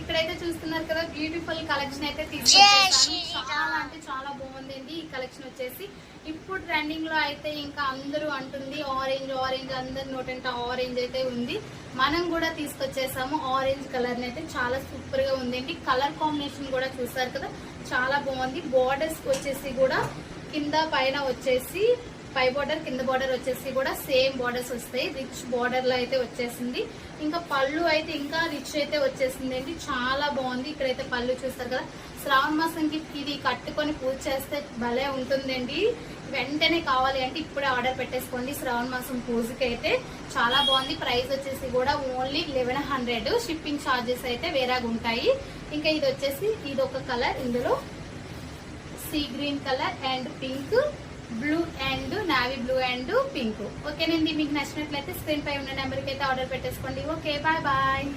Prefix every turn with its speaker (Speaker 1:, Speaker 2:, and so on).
Speaker 1: ఇక్కడైతే చూస్తున్నారు కదా బ్యూటిఫుల్ కలెక్షన్ అయితే తీసుకొచ్చేసాను. చాలా అంటే చాలా బాగుందండి ఈ కలెక్షన్ వచ్చేసి. ఇప్పుడు ట్రెండింగ్ లో అయితే ఇంకా అందరూ అంటుంది ఆరెంజ్ ఆరెంజ్, అందరు నోటంట ఆరెంజ్ అయితే ఉంది. మనం కూడా తీసుకొచ్చేసాము ఆరెంజ్ కలర్ అయితే. చాలా సూపర్ గా ఉందండి. కలర్ కాంబినేషన్ కూడా చూసారు కదా చాలా బాగుంది. బోర్డర్స్ వచ్చేసి కూడా కింద పైన వచ్చేసి పై బార్డర్ కింద బార్డర్ వచ్చేసి కూడా సేమ్ బార్డర్స్ వస్తాయి. రిచ్ బార్డర్ లో అయితే వచ్చేసింది. ఇంకా పళ్ళు అయితే ఇంకా రిచ్ అయితే వచ్చేసింది అండి. చాలా బాగుంది. ఇక్కడైతే పళ్ళు చూస్తారు కదా. శ్రావణ మాసంకి ఇది కట్టుకొని పూజ చేస్తే భలే ఉంటుందండి. వెంటనే కావాలి అంటే ఇప్పుడే ఆర్డర్ పెట్టేసుకోండి. శ్రావణ మాసం పూజకి అయితే చాలా బాగుంది. ప్రైస్ వచ్చేసి కూడా ఓన్లీ 1100. షిప్పింగ్ ఛార్జెస్ అయితే వేరేగా ఉంటాయి. ఇంకా ఇది వచ్చేసి ఇది ఒక కలర్, ఇందులో sea green colour and pink, blue and navy blue and pink. ఓకేనండి, మీకు నచ్చినట్లయితే స్క్రీన్ పై ఉన్న నెంబర్కి అయితే ఆర్డర్ పెట్టేసుకోండి. Okay, bye bye.